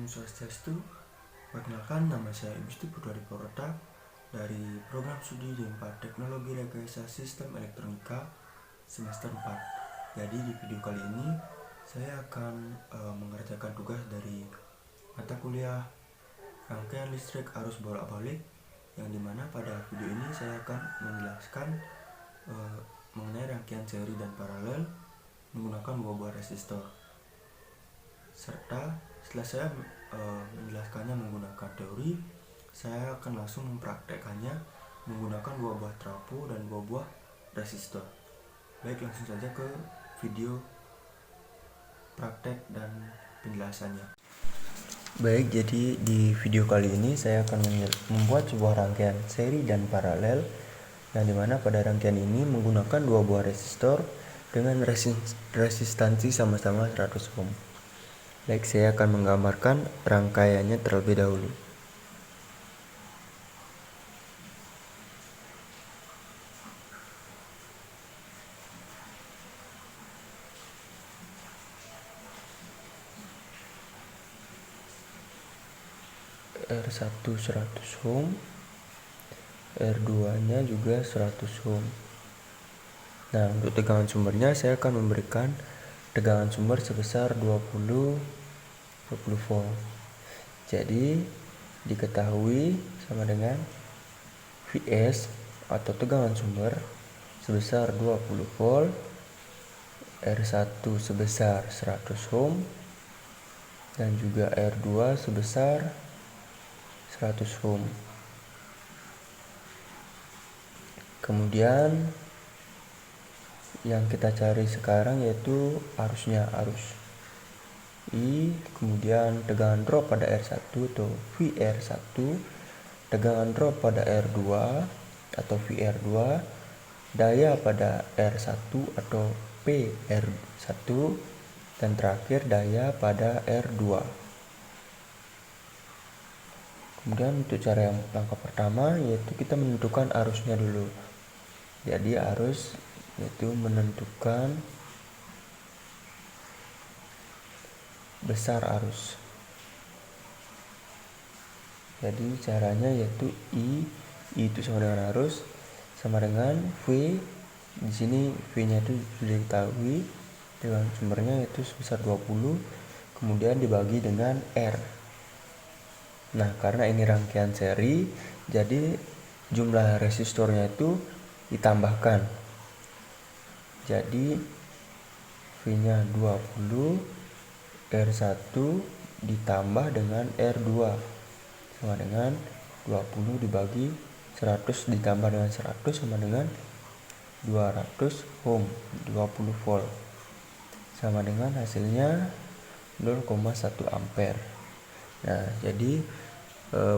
Om Swastiastu. Perkenalkan, nama saya Gusti Putra Diporota dari program studi D4 Teknologi Rekayasa Sistem Elektronika semester 4. Jadi di video kali ini saya akan mengerjakan tugas dari mata kuliah rangkaian listrik arus bolak-balik, yang dimana pada video ini saya akan menjelaskan mengenai rangkaian seri dan paralel menggunakan dua buah resistor. Serta setelah saya menjelaskannya menggunakan teori, saya akan langsung mempraktekkannya menggunakan dua buah trafo dan dua buah resistor. Baik, langsung saja ke video praktek dan penjelasannya. Baik, jadi di video kali ini saya akan membuat sebuah rangkaian seri dan paralel, yang dimana pada rangkaian ini menggunakan dua buah resistor dengan resistansi sama-sama 100 ohm. Baik, saya akan menggambarkan rangkaiannya terlebih dahulu. R1 100 ohm, R2 nya juga 100 ohm. Nah, untuk tegangan sumbernya saya akan memberikan tegangan sumber sebesar 20 volt. Jadi diketahui sama dengan Vs atau tegangan sumber sebesar 20 volt, R1 sebesar 100 ohm, dan juga R2 sebesar 100 ohm. Kemudian yang kita cari sekarang yaitu arusnya, arus I, kemudian tegangan drop pada R1 atau VR1, tegangan drop pada R2 atau VR2, daya pada R1 atau PR1, dan terakhir daya pada R2. Kemudian untuk cara yang langkah pertama yaitu kita menentukan arusnya dulu. Jadi arus yaitu menentukan besar arus. Jadi caranya yaitu I itu sama dengan arus sama dengan V. Di sini V-nya itu sudah diketahui, dengan sumbernya yaitu sebesar 20, kemudian dibagi dengan R. Nah, karena ini rangkaian seri, jadi jumlah resistornya itu ditambahkan. Jadi V-nya 20, R1 ditambah dengan R2 sama dengan 20 dibagi 100 ditambah dengan 100 sama dengan 200 ohm, 20 volt, sama dengan hasilnya 0,1 ampere. Nah, jadi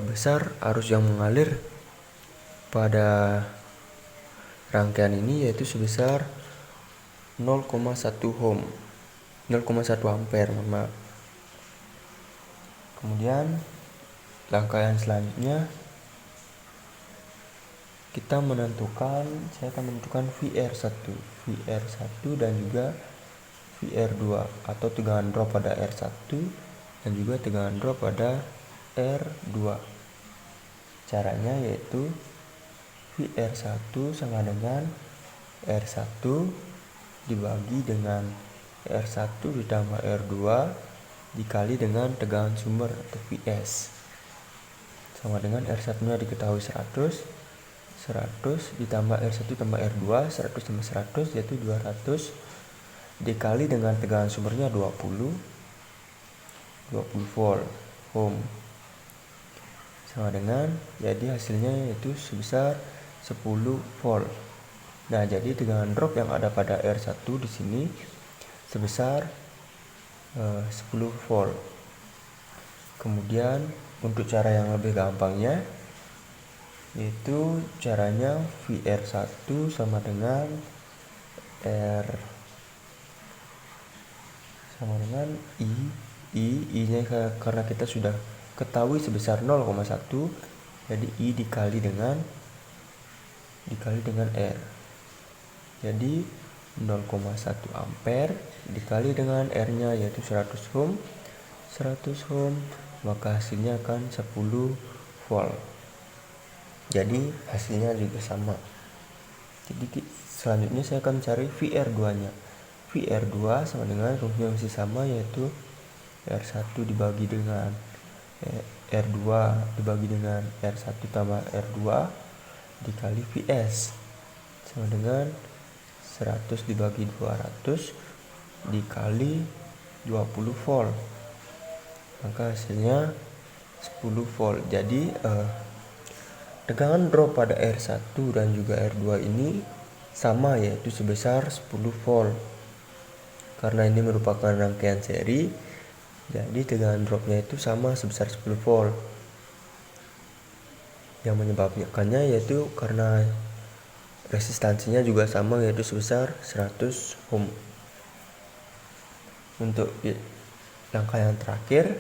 besar arus yang mengalir pada rangkaian ini yaitu sebesar 0,1 ohm, 0,1 ampere, mohon maaf. Kemudian rangkaian selanjutnya kita menentukan, saya akan menentukan VR1 dan juga VR2 atau tegangan drop pada R1 dan juga tegangan drop pada R2. Caranya yaitu VR1 sama dengan R1 dibagi dengan R1 ditambah R2 dikali dengan tegangan sumber atau Vs sama dengan R1 nya diketahui 100 ditambah R1 tambah R2, 100 tambah 100 yaitu 200 dikali dengan tegangan sumbernya 20 volt ohm, sama dengan, jadi hasilnya yaitu sebesar 10 volt. Nah, jadi tegangan drop yang ada pada R1 di sini sebesar 10 volt. Kemudian untuk cara yang lebih gampangnya yaitu caranya VR1 sama dengan I nya karena kita sudah ketahui sebesar 0,1, jadi I dikali dengan R. Jadi 0,1 ampere dikali dengan R nya yaitu 100 ohm maka hasilnya akan 10 volt. Jadi hasilnya juga sama. Jadi selanjutnya saya akan cari VR2 nya. VR2 sama dengan rumusnya masih sama, yaitu R1 dibagi dengan R2 dibagi dengan R1 tambah R2 dikali Vs sama dengan 100 dibagi 200 dikali 20 volt, maka hasilnya 10 volt. Jadi tegangan drop pada R1 dan juga R2 ini sama, yaitu sebesar 10 volt. Karena ini merupakan rangkaian seri, jadi tegangan dropnya itu sama sebesar 10 volt. Yang menyebabkannya yaitu karena resistansinya juga sama, yaitu sebesar 100 ohm. Untuk langkah yang terakhir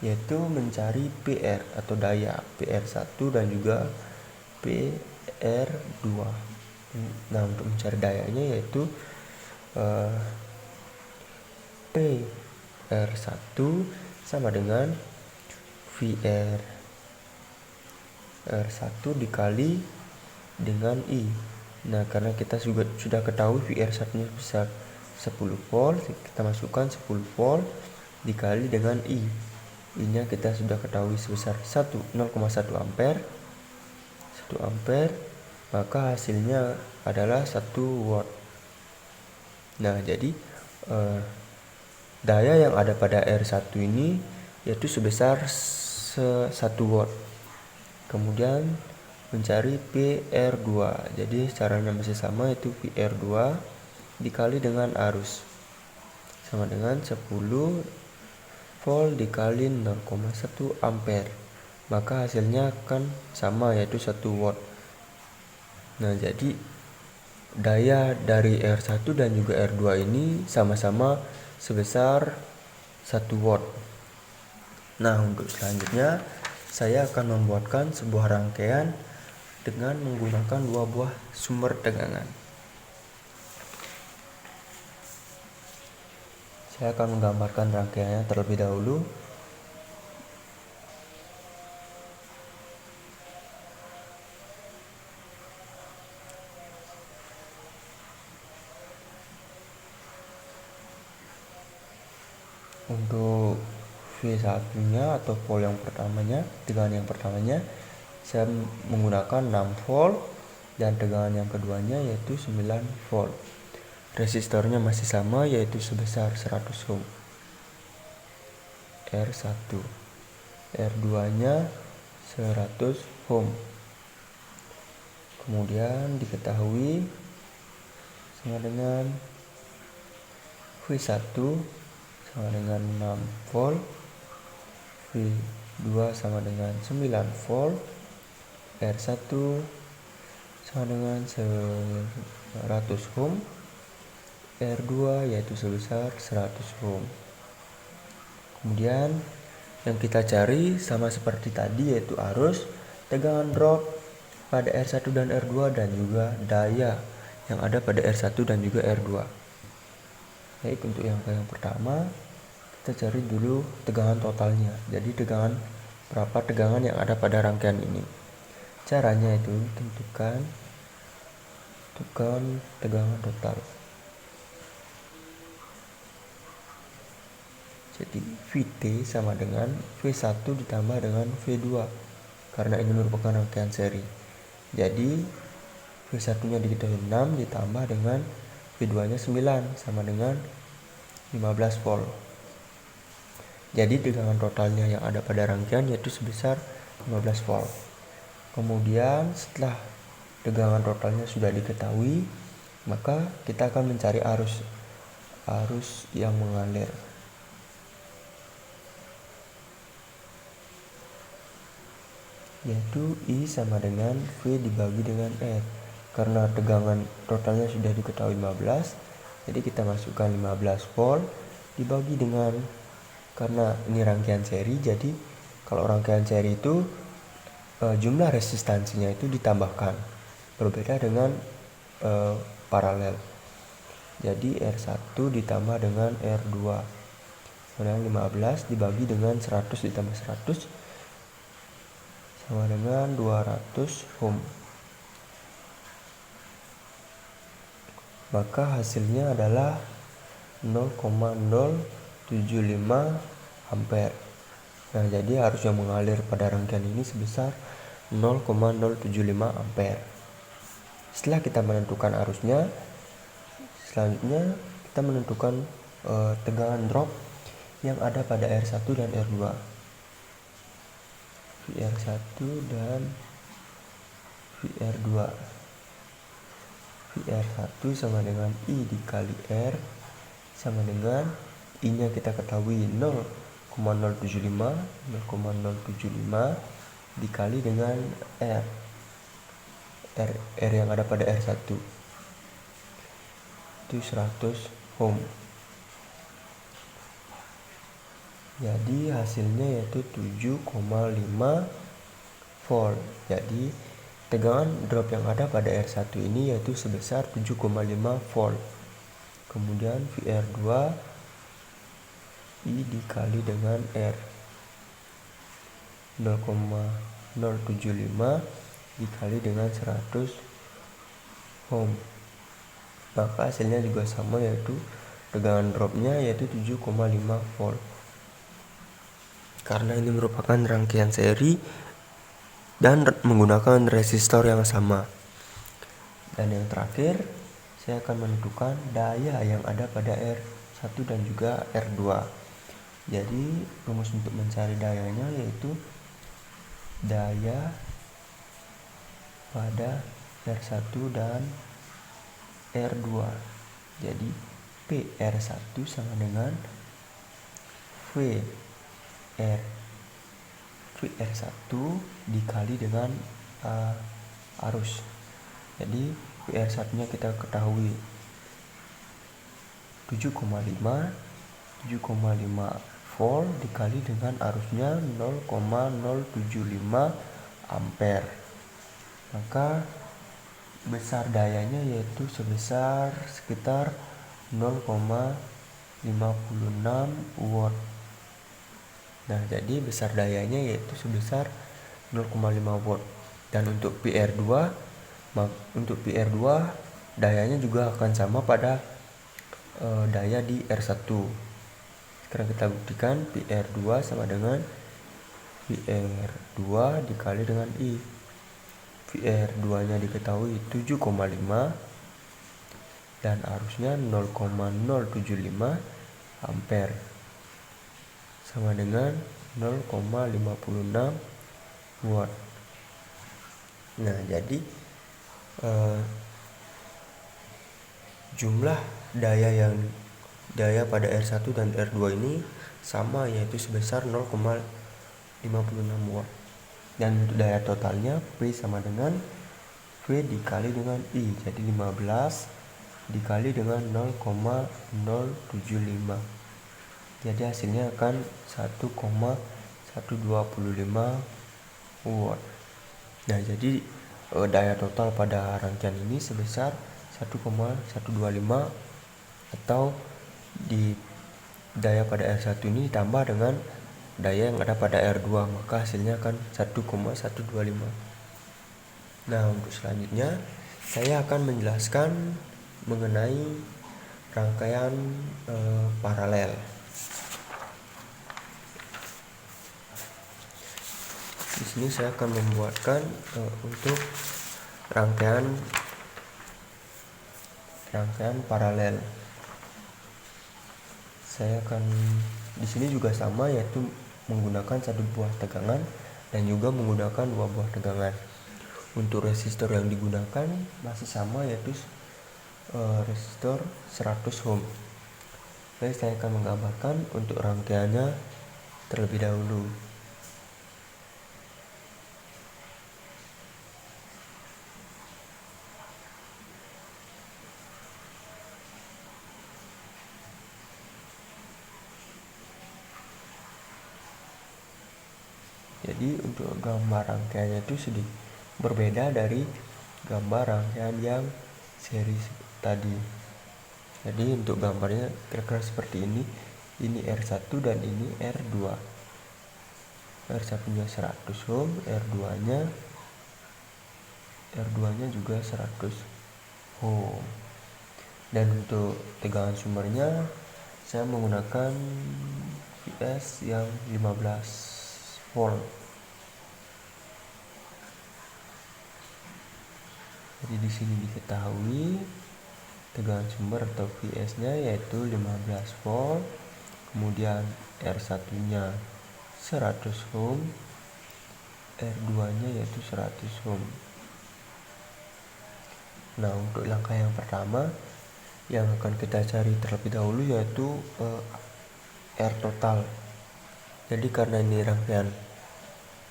yaitu mencari PR atau daya PR1 dan juga PR2. Nah, untuk mencari dayanya yaitu PR1 sama dengan VR1 dikali dengan I. Nah, karena kita sudah ketahui VR1 nya besar 10 volt, kita masukkan 10 volt dikali dengan I. I-nya kita sudah ketahui sebesar 0,1 ampere. 1 ampere, maka hasilnya adalah 1 watt. Nah, jadi daya yang ada pada R1 ini yaitu sebesar 1 watt. Kemudian mencari PR2. Jadi caranya masih sama, yaitu PR2 dikali dengan arus sama dengan 10 volt dikali 0,1 ampere, maka hasilnya akan sama, yaitu 1 watt. Nah, jadi daya dari R1 dan juga R2 ini sama-sama sebesar 1 watt. Nah, untuk selanjutnya saya akan membuatkan sebuah rangkaian dengan menggunakan 2 buah sumber tegangan. Saya akan menggambarkan rangkaiannya terlebih dahulu. Untuk V1 nya atau volt yang pertamanya, tegangan yang pertamanya, saya menggunakan 6 volt dan tegangan yang keduanya yaitu 9 volt. Resistornya masih sama, yaitu sebesar 100 ohm. R1, R2 nya 100 ohm. Kemudian diketahui sama dengan V1 sama dengan 6 volt, V2 sama dengan 9 volt, R1 sama dengan 100 ohm, R2 yaitu sebesar 100 ohm. Kemudian yang kita cari sama seperti tadi, yaitu arus, tegangan drop pada R1 dan R2 dan juga daya yang ada pada R1 dan juga R2. Baik, untuk yang pertama kita cari dulu tegangan totalnya. Jadi berapa tegangan yang ada pada rangkaian ini. Caranya itu tentukan tegangan total. Jadi VT sama dengan V1 ditambah dengan V2, karena ini merupakan rangkaian seri. Jadi V1 nya diketahui 6 ditambah dengan V2 nya 9 sama dengan 15 volt. Jadi tegangan totalnya yang ada pada rangkaian yaitu sebesar 15 volt. Kemudian setelah tegangan totalnya sudah diketahui, maka kita akan mencari arus yang mengalir. Yaitu I sama dengan V dibagi dengan R. Karena tegangan totalnya sudah diketahui 15, jadi kita masukkan 15 volt dibagi dengan, karena ini rangkaian seri, jadi kalau rangkaian seri itu jumlah resistansinya itu ditambahkan, berbeda dengan paralel. Jadi R1 ditambah dengan R2 sama dengan 15 dibagi dengan 100 ditambah 100 sama dengan 200 ohm. Maka hasilnya adalah 0,075 ampere. Nah, jadi arus yang mengalir pada rangkaian ini sebesar 0,075 ampere. Setelah kita menentukan arusnya, selanjutnya kita menentukan tegangan drop yang ada pada R1 dan R2. VR1 dan VR2. VR1 sama dengan I dikali R sama dengan I nya kita ketahui 0,075 dikali dengan R yang ada pada R1 itu 100 ohm. Jadi hasilnya yaitu 7,5 volt. Jadi tegangan drop yang ada pada R1 ini yaitu sebesar 7,5 volt. Kemudian VR2 I dikali dengan R 0,075 dikali dengan 100 ohm. Maka hasilnya juga sama, yaitu tegangan dropnya yaitu 7,5 volt. Karena ini merupakan rangkaian seri dan menggunakan resistor yang sama. Dan yang terakhir, saya akan menentukan daya yang ada pada R1 dan juga R2. Jadi rumus untuk mencari dayanya yaitu daya pada R1 dan R2. Jadi PR1 sama dengan VR1 dikali dengan arus. Jadi VR1 nya kita ketahui 7,5 volt dikali dengan arusnya 0,075 ampere. Maka besar dayanya yaitu sebesar sekitar 0,56 watt. Nah, jadi besar dayanya yaitu sebesar 0,5 watt. Dan untuk PR2 dayanya juga akan sama pada daya di R1. Sekarang kita buktikan PR2 sama dengan VR2 dikali dengan I. VR2 nya diketahui 7,5 dan arusnya 0,075 ampere sama dengan 0,56 watt. Nah, jadi jumlah daya pada R1 dan R2 ini sama, yaitu sebesar 0,56 watt. Dan untuk daya totalnya P sama dengan V dikali dengan I. Jadi 15 dikali dengan 0,075. Jadi hasilnya akan 1,125 watt. Nah, jadi daya total pada rangkaian ini sebesar 1,125, atau di daya pada R1 ini ditambah dengan daya yang ada pada R2, maka hasilnya akan 1,125. Nah, untuk selanjutnya saya akan menjelaskan mengenai rangkaian paralel. Di sini saya akan membuatkan untuk rangkaian paralel. Saya akan di sini juga sama, yaitu menggunakan satu buah tegangan dan juga menggunakan dua buah tegangan. Untuk resistor yang digunakan masih sama, yaitu resistor 100 ohm. Baik, saya akan menggambarkan untuk rangkaiannya terlebih dahulu. Jadi untuk gambar rangkaiannya itu sedikit berbeda dari gambar rangkaian yang seri tadi. Jadi untuk gambarnya kira-kira seperti ini. Ini R1 dan ini R2. R1 nya 100 ohm, R2 nya juga 100 ohm. Dan untuk tegangan sumbernya saya menggunakan VS yang 15 volt. Jadi di sini diketahui tegangan sumber atau VS-nya yaitu 15 volt, kemudian R1-nya 100 ohm, R2-nya yaitu 100 ohm. Nah, untuk langkah yang pertama yang akan kita cari terlebih dahulu yaitu R total. Jadi karena ini rangkaian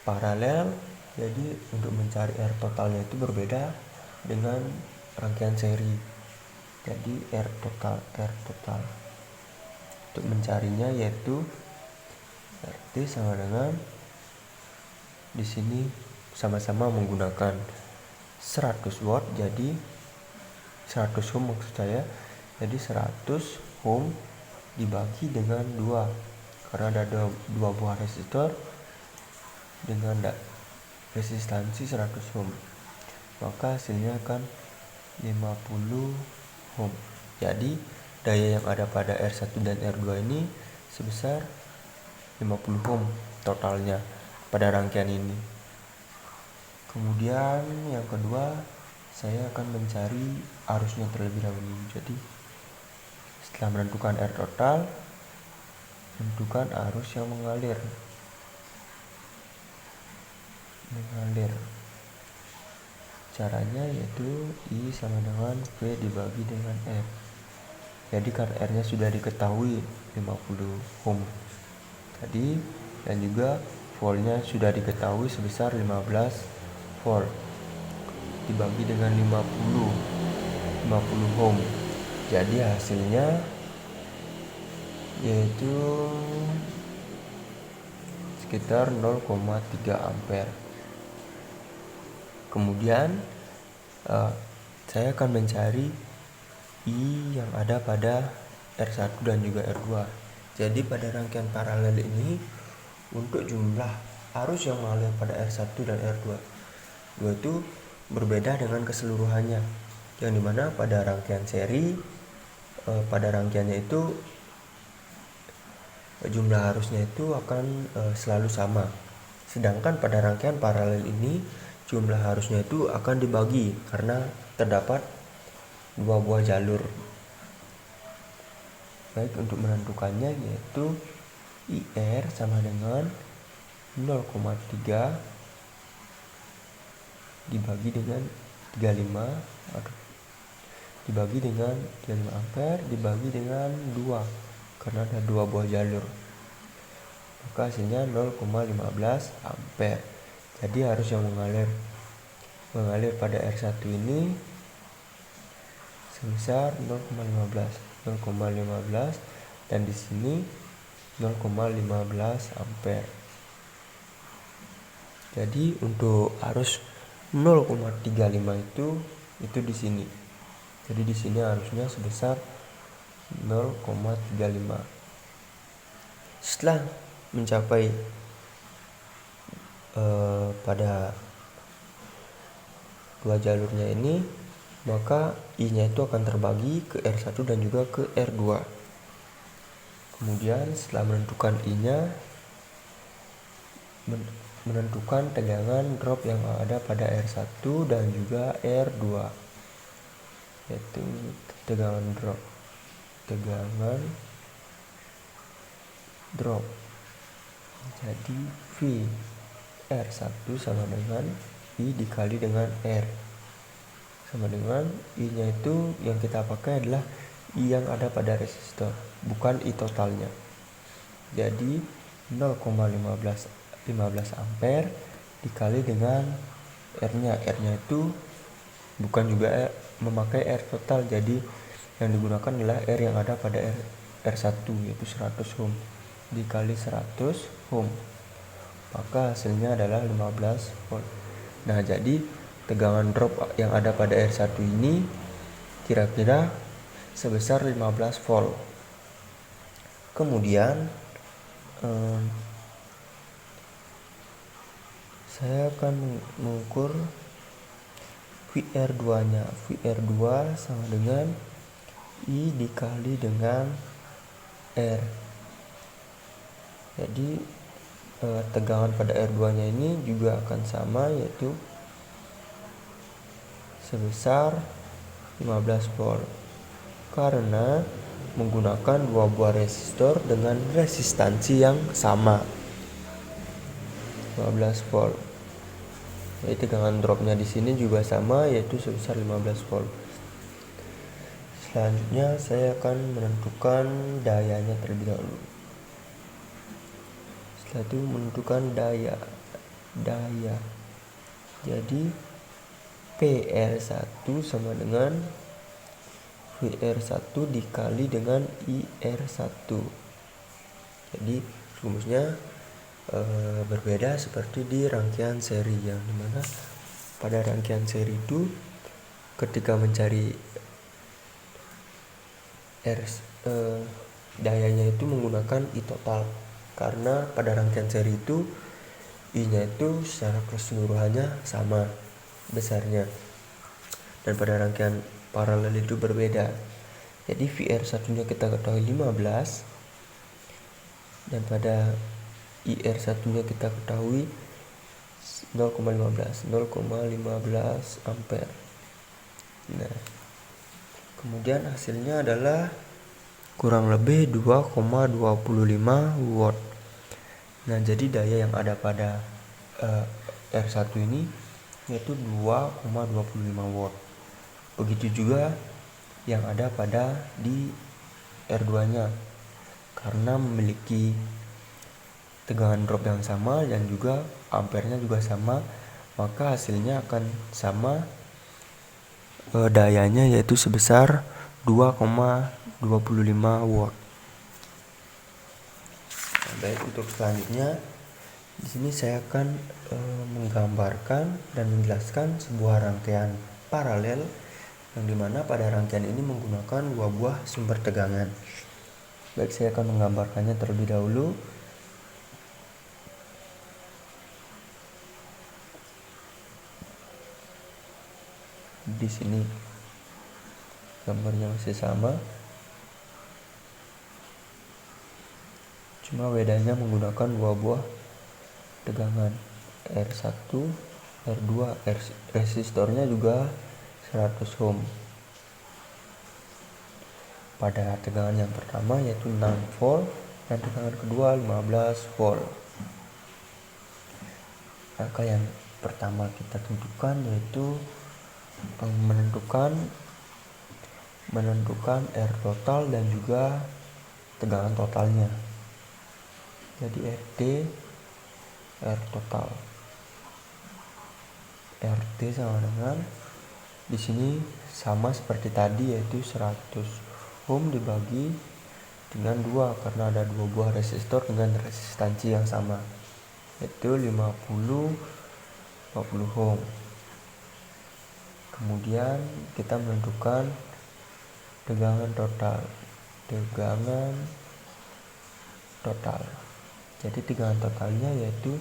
paralel, jadi untuk mencari R totalnya itu berbeda dengan rangkaian seri. Jadi R total. Untuk mencarinya yaitu RT sama dengan, di sini sama-sama menggunakan 100 watt, jadi 100 ohm maksud saya. Jadi 100 ohm dibagi dengan 2, karena ada dua buah resistor dengan resistansi 100 ohm, maka hasilnya akan 50 ohm. Jadi daya yang ada pada R1 dan R2 ini sebesar 50 ohm totalnya pada rangkaian ini. Kemudian yang kedua, saya akan mencari arusnya terlebih dahulu. Jadi setelah menentukan R total, tentukan arus yang mengalir. Caranya yaitu I sama dengan V dibagi dengan R. Jadi karena R-nya sudah diketahui 50 ohm tadi, dan juga voltnya sudah diketahui sebesar 15 volt dibagi dengan 50 ohm. Jadi hasilnya yaitu sekitar 0,3 ampere. Kemudian saya akan mencari I yang ada pada R1 dan juga R2. Jadi pada rangkaian paralel ini, untuk jumlah arus yang mengalir pada R1 dan R2 itu berbeda dengan keseluruhannya, yang dimana pada rangkaian seri, pada rangkaiannya itu jumlah arusnya itu akan selalu sama. Sedangkan pada rangkaian paralel ini jumlah arusnya itu akan dibagi karena terdapat dua buah jalur. Baik, untuk menentukannya yaitu IR sama dengan 0,3 dibagi dengan 35 ampere dibagi dengan 2, karena ada dua buah jalur, maka hasilnya 0,15 ampere. Jadi arus yang mengalir pada R1 ini sebesar 0,15 dan di sini 0,15 ampere. Jadi untuk arus 0,35 itu di sini. Jadi di sini arusnya sebesar 0,35. Setelah mencapai pada dua jalurnya ini, maka I-nya itu akan terbagi ke R1 dan juga ke R2. Kemudian setelah menentukan I-nya, menentukan tegangan drop yang ada pada R1 dan juga R2, yaitu tegangan drop. Jadi V R1 sama dengan I dikali dengan R, sama dengan I-nya itu yang kita pakai adalah I yang ada pada resistor, bukan I totalnya. Jadi 0,15 ampere dikali dengan R-nya. R-nya itu bukan juga memakai R total, jadi yang digunakan adalah R yang ada pada R1 yaitu 100 ohm dikali 100 ohm, maka hasilnya adalah 15 volt. Nah, jadi tegangan drop yang ada pada R1 ini kira-kira sebesar 15 volt. Kemudian saya akan mengukur VR2 nya. VR2 sama dengan I dikali dengan R. Jadi tegangan pada R2 nya ini juga akan sama, yaitu sebesar 15 volt karena menggunakan dua buah resistor dengan resistansi yang sama, 15 volt. Jadi tegangan dropnya di sini juga sama, yaitu sebesar 15 volt. Selanjutnya saya akan menentukan dayanya terlebih dahulu. Setelah itu menentukan daya. Jadi PR1 sama dengan VR1 dikali dengan IR1. Jadi rumusnya berbeda seperti di rangkaian seri, yang dimana pada rangkaian seri itu ketika mencari dayanya itu menggunakan I total, karena pada rangkaian seri itu I nya itu secara keseluruhannya sama besarnya, dan pada rangkaian paralel itu berbeda. Jadi VR1 nya kita ketahui 15, dan pada IR1 nya kita ketahui 0,15 ampere. Nah, kemudian hasilnya adalah kurang lebih 2,25 watt. Nah, jadi daya yang ada pada R1 ini yaitu 2,25 watt. Begitu juga yang ada pada di R2 nya, karena memiliki tegangan drop yang sama dan juga ampernya juga sama, maka hasilnya akan sama, dayanya yaitu sebesar 2,25 watt. Nah, baik, untuk selanjutnya di sini saya akan menggambarkan dan menjelaskan sebuah rangkaian paralel, yang dimana pada rangkaian ini menggunakan dua buah sumber tegangan. Baik, saya akan menggambarkannya terlebih dahulu. Di sini gambarnya masih sama, cuma bedanya menggunakan dua buah tegangan R1, R2, resistornya juga 100 ohm. Pada tegangan yang pertama yaitu 6 volt dan tegangan kedua 15 volt. Angka yang pertama kita tentukan yaitu menentukan R total dan juga tegangan totalnya. Jadi RT, R total, RT sama dengan di sini sama seperti tadi, yaitu 100 ohm dibagi dengan 2 karena ada dua buah resistor dengan resistansi yang sama, yaitu 50 ohm. Kemudian kita menentukan tegangan total. Jadi tegangan totalnya yaitu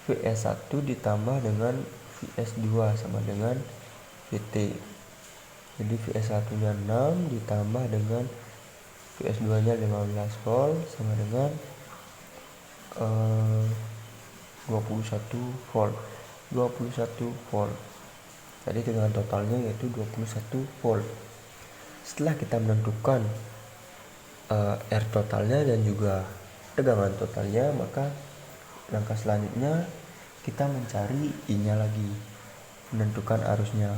VS1 ditambah dengan VS2 sama dengan VT. Jadi VS1 nya 6 ditambah dengan VS2 nya 15 volt sama dengan 21 volt. Jadi tegangan totalnya yaitu 21 volt. Setelah kita menentukan R totalnya dan juga tegangan totalnya, maka langkah selanjutnya kita mencari I nya lagi, menentukan arusnya.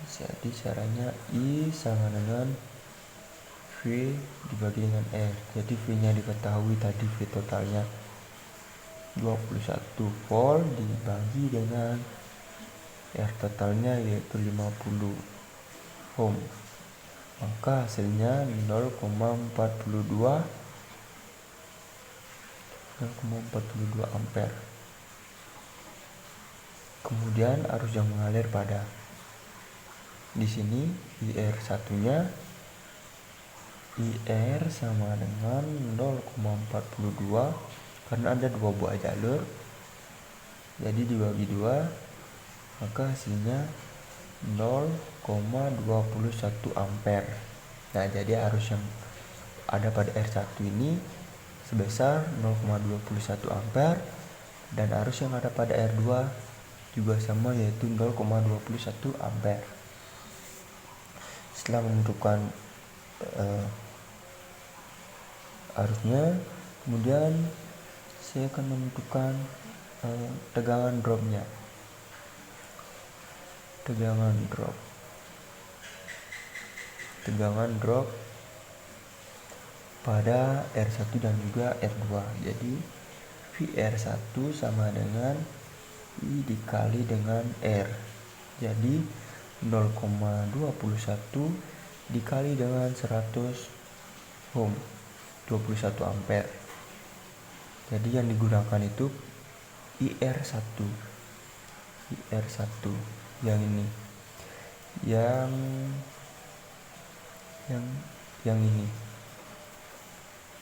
Jadi caranya I sama dengan V dibagi dengan R. Jadi V nya diketahui tadi, V totalnya 21 volt dibagi dengan R totalnya yaitu 50 ohm, maka hasilnya 0,42 ampere. Kemudian arus yang mengalir pada di sini IR satunya IR sama dengan 0,42 karena ada dua buah jalur, jadi dibagi 2 maka hasilnya 0,21 ampere. Nah, jadi arus yang ada pada R1 ini sebesar 0,21 ampere dan arus yang ada pada R2 juga sama, yaitu 0,21 ampere. Setelah menentukan arusnya, kemudian saya akan menentukan tegangan dropnya. Tegangan drop pada R1 dan juga R2. Jadi VR1 sama dengan I dikali dengan R. Jadi 0,21 dikali dengan 100 ohm, 21 ampere. Jadi yang digunakan itu IR1 yang ini, yang ini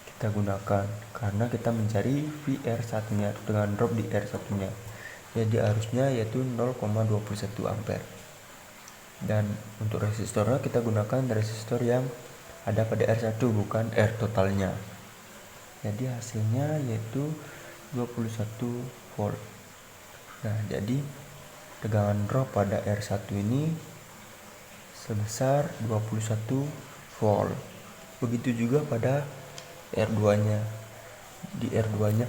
kita gunakan karena kita mencari VR1 nya dengan drop di R1 nya. Jadi arusnya yaitu 0,21 ampere. Dan untuk resistornya kita gunakan resistor yang ada pada R1 bukan R totalnya. Jadi hasilnya yaitu 21 volt. Nah, jadi tegangan drop pada R1 ini sebesar 21 volt. Begitu juga pada R2 nya. Di R2 nya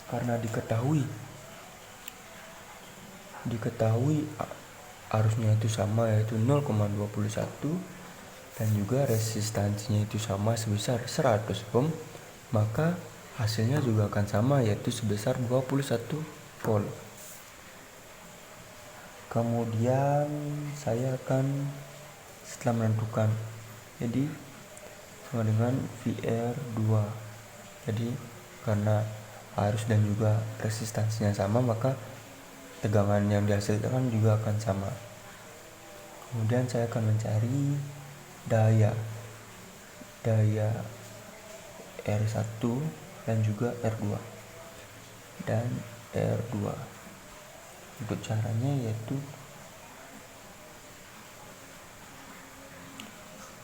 karena diketahui arusnya itu sama, yaitu 0,21 dan juga resistansinya itu sama sebesar 100 ohm, maka hasilnya juga akan sama, yaitu sebesar 21 volt. Kemudian saya akan setelah menentukan, jadi sama dengan VR2. Jadi karena arus dan juga resistansinya sama, maka tegangan yang dihasilkan juga akan sama. Kemudian saya akan mencari daya R1 dan juga R2 dan R2. Untuk caranya yaitu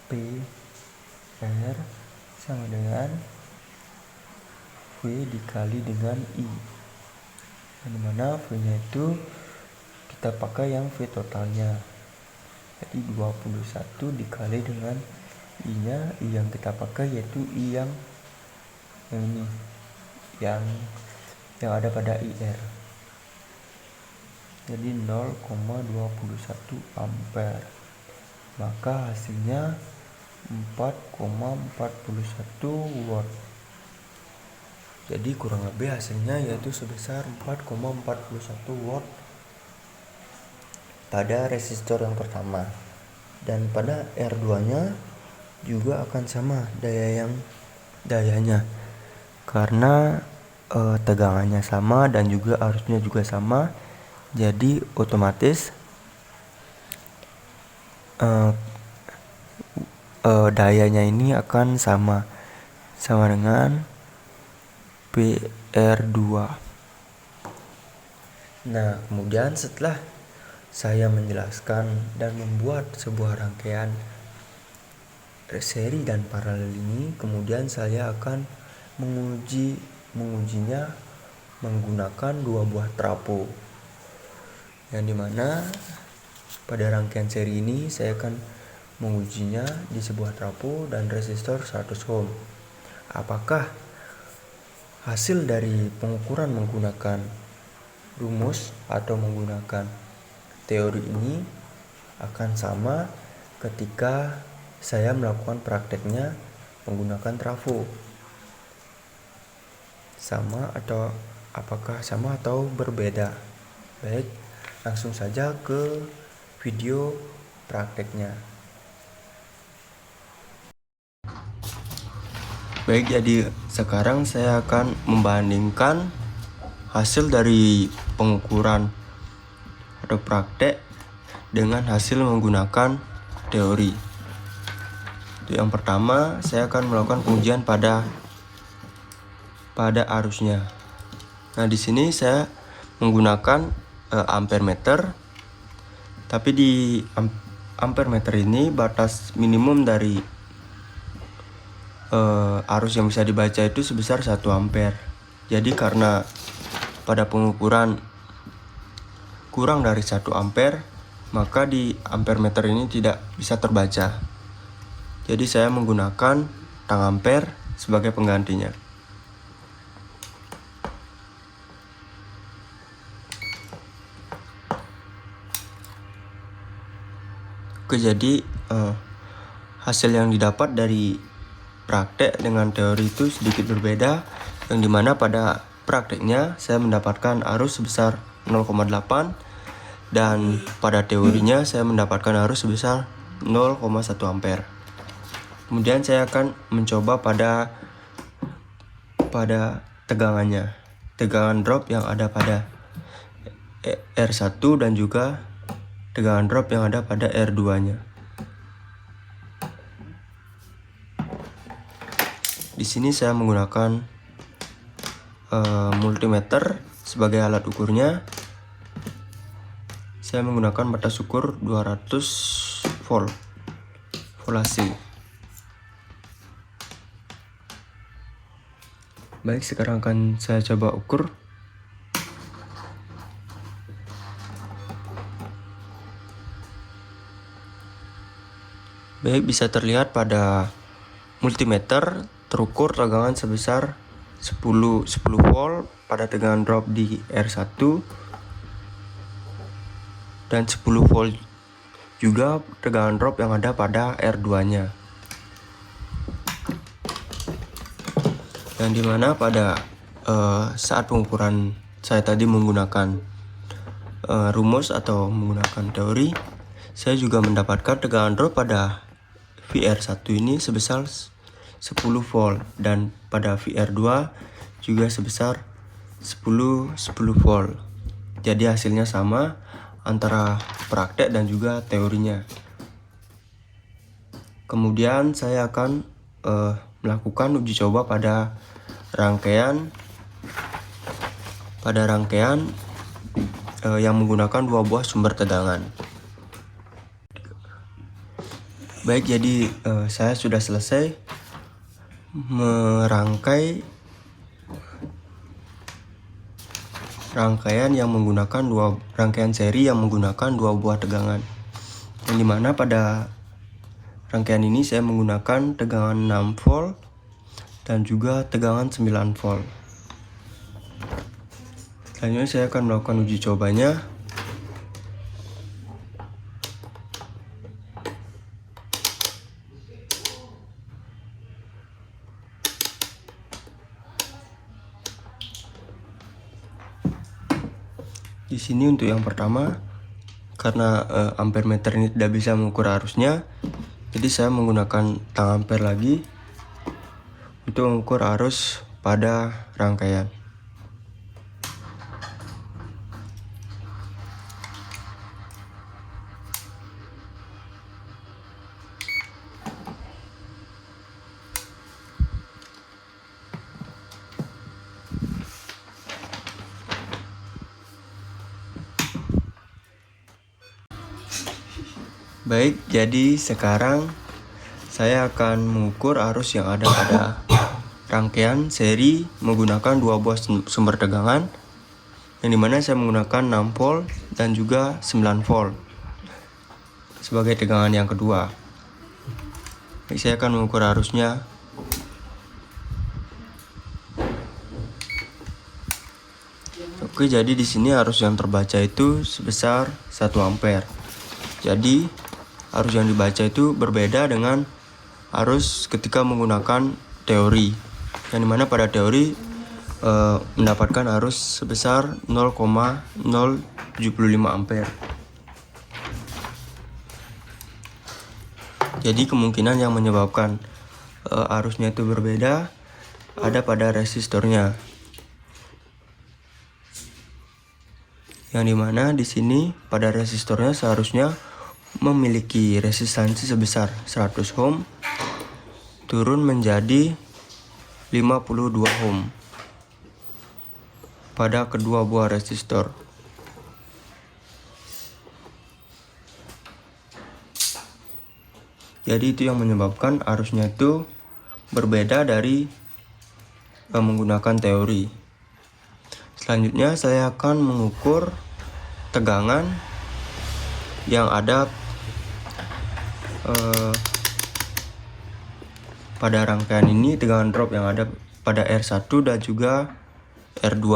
PR sama dengan V dikali dengan I, yang dimana V nya itu kita pakai yang V totalnya, jadi 21 dikali dengan I nya. I yang kita pakai yaitu I yang ini, yang ada pada IR, jadi 0,21 ampere, maka hasilnya 4,41 watt. Jadi kurang lebih hasilnya yaitu sebesar 4,41 watt pada resistor yang pertama. Dan pada R2 nya juga akan sama dayanya karena tegangannya sama dan juga arusnya juga sama, jadi otomatis dayanya ini akan sama dengan PR2. Nah, kemudian setelah saya menjelaskan dan membuat sebuah rangkaian seri dan paralel ini, kemudian saya akan mengujinya menggunakan dua buah trafo, yang dimana pada rangkaian seri ini saya akan mengujinya di sebuah trafo dan resistor 100 ohm. Apakah hasil dari pengukuran menggunakan rumus atau menggunakan teori ini akan sama ketika saya melakukan prakteknya menggunakan trafo? Apakah sama atau berbeda? Baik, langsung saja ke video prakteknya. Baik, jadi sekarang saya akan membandingkan hasil dari pengukuran atau praktek dengan hasil menggunakan teori. Untuk yang pertama, saya akan melakukan pengujian pada arusnya. Nah, di sini saya menggunakan ampere meter. Tapi di ampere meter ini batas minimum dari arus yang bisa dibaca itu sebesar 1 ampere. Jadi karena pada pengukuran kurang dari 1 ampere, maka di ampere meter ini tidak bisa terbaca. Jadi saya menggunakan tang ampere sebagai penggantinya. Oke, jadi hasil yang didapat dari praktek dengan teori itu sedikit berbeda, yang dimana pada prakteknya saya mendapatkan arus sebesar 0,8 dan pada teorinya saya mendapatkan arus sebesar 0,1 ampere. Kemudian saya akan mencoba pada tegangannya, tegangan drop yang ada pada R1 dan juga tegangan drop yang ada pada R2-nya. Di sini saya menggunakan multimeter sebagai alat ukurnya. Saya menggunakan batas ukur 200 volt AC. Baik, sekarang akan saya coba ukur. Baik, bisa terlihat pada multimeter terukur tegangan sebesar 10 volt pada tegangan drop di R1 dan 10 volt juga tegangan drop yang ada pada R2-nya. Yang dimana pada saat pengukuran saya tadi menggunakan rumus atau menggunakan teori, saya juga mendapatkan tegangan drop pada VR1 ini sebesar 10 volt dan pada VR2 juga sebesar 10 volt. Jadi hasilnya sama antara praktek dan juga teorinya. Kemudian saya akan melakukan uji coba pada rangkaian yang menggunakan 2 buah sumber tegangan. Baik, jadi saya sudah selesai merangkai rangkaian seri yang menggunakan 2 buah tegangan. Yang dimana pada rangkaian ini saya menggunakan tegangan 6 volt dan juga tegangan 9 volt. Selanjutnya saya akan melakukan uji cobanya. Di sini untuk yang pertama, karena ampere meter ini tidak bisa mengukur arusnya, jadi saya menggunakan tang ampere lagi untuk mengukur arus pada rangkaian. Baik, jadi sekarang saya akan mengukur arus yang ada pada rangkaian seri menggunakan 2 buah sumber tegangan, yang dimana saya menggunakan 6 volt dan juga 9 volt sebagai tegangan yang kedua. Baik, saya akan mengukur arusnya. Oke, jadi di sini arus yang terbaca itu sebesar 1 ampere. Jadi arus yang dibaca itu berbeda dengan arus ketika menggunakan teori, yang dimana pada teori mendapatkan arus sebesar 0,075 ampere. Jadi kemungkinan yang menyebabkan arusnya itu berbeda ada pada resistornya, yang dimana di sini pada resistornya seharusnya memiliki resistansi sebesar 100 ohm turun menjadi 52 ohm pada kedua buah resistor. Jadi itu yang menyebabkan arusnya itu berbeda dari menggunakan teori. Selanjutnya saya akan mengukur tegangan yang ada pada rangkaian ini, tegangan drop yang ada pada R1 dan juga R2.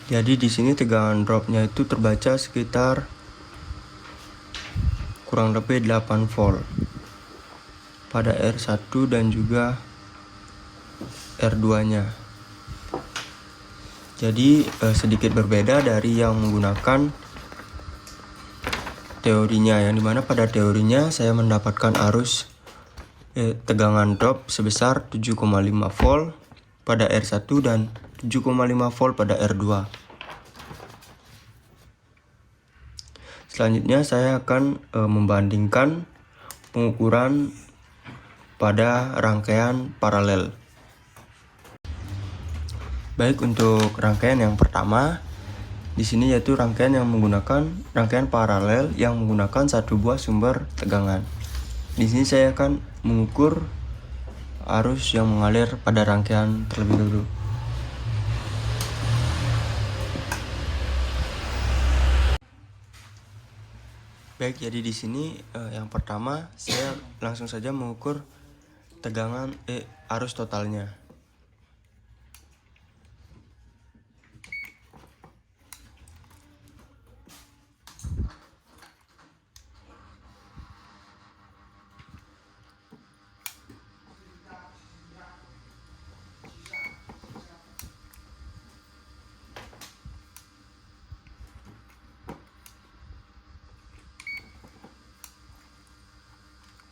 Jadi di sini tegangan dropnya itu terbaca sekitar kurang lebih 8 volt pada R1 dan juga R2-nya. Jadi sedikit berbeda dari yang menggunakan teorinya, yang dimana pada teorinya saya mendapatkan arus tegangan drop sebesar 7,5 volt pada R1 dan 7,5 volt pada R2. Selanjutnya saya akan membandingkan pengukuran pada rangkaian paralel. Baik, untuk rangkaian yang pertama di sini yaitu rangkaian paralel yang menggunakan satu buah sumber tegangan. Di sini saya akan mengukur arus yang mengalir pada rangkaian terlebih dulu. Baik, jadi di sini yang pertama saya langsung saja mengukur tegangan arus totalnya.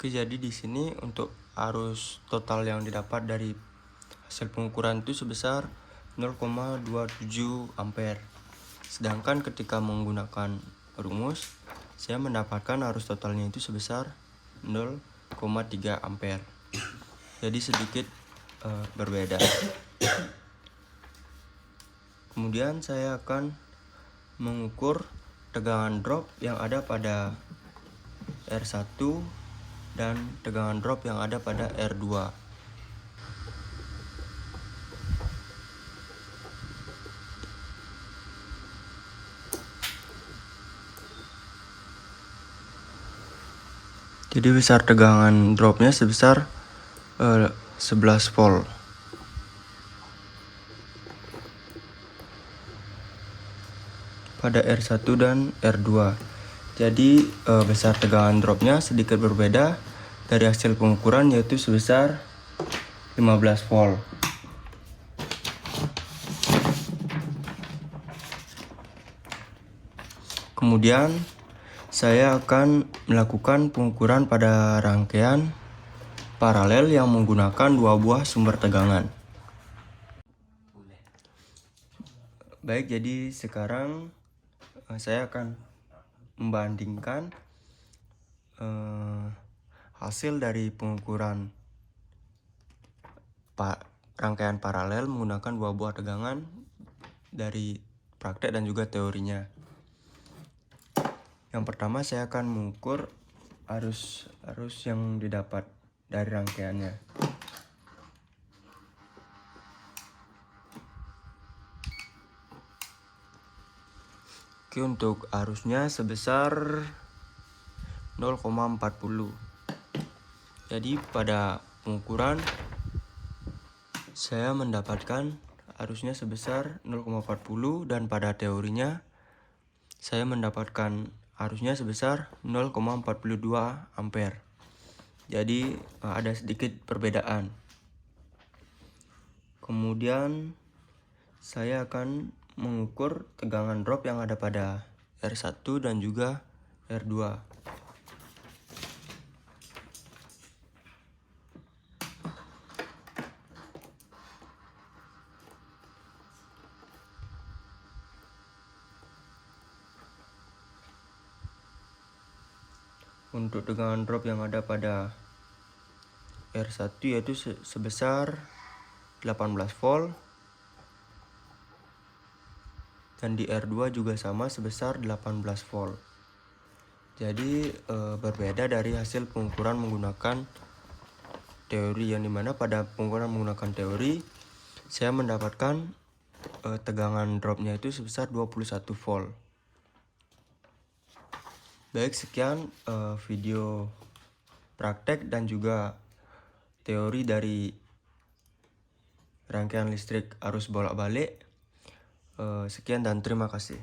Oke, jadi di sini untuk arus total yang didapat dari hasil pengukuran itu sebesar 0,27 ampere. Sedangkan ketika menggunakan rumus, saya mendapatkan arus totalnya itu sebesar 0,3 ampere. Jadi sedikit berbeda. Kemudian saya akan mengukur tegangan drop yang ada pada R1 dan tegangan drop yang ada pada R2. Jadi besar tegangan dropnya sebesar 11 volt. Pada R1 dan R2. Jadi besar tegangan dropnya sedikit berbeda dari hasil pengukuran, yaitu sebesar 15 volt. Kemudian saya akan melakukan pengukuran pada rangkaian paralel yang menggunakan dua buah sumber tegangan. Baik, jadi sekarang saya akan membandingkan hasil dari pengukuran rangkaian paralel menggunakan dua buah tegangan dari praktek dan juga teorinya. Yang pertama saya akan mengukur arus yang didapat dari rangkaiannya. Oke, untuk arusnya sebesar 0,40. Jadi pada pengukuran saya mendapatkan arusnya sebesar 0,40 dan pada teorinya saya mendapatkan arusnya sebesar 0,42 ampere. Jadi ada sedikit perbedaan. Kemudian saya akan mengukur tegangan drop yang ada pada R1 dan juga R2. Untuk tegangan drop yang ada pada R1 yaitu sebesar 18 volt, dan di R2 juga sama sebesar 18 volt. Jadi berbeda dari hasil pengukuran menggunakan teori, yang dimana pada pengukuran menggunakan teori saya mendapatkan tegangan dropnya itu sebesar 21 volt. Baik, sekian video praktek dan juga teori dari rangkaian listrik arus bolak-balik. Sekian dan terima kasih.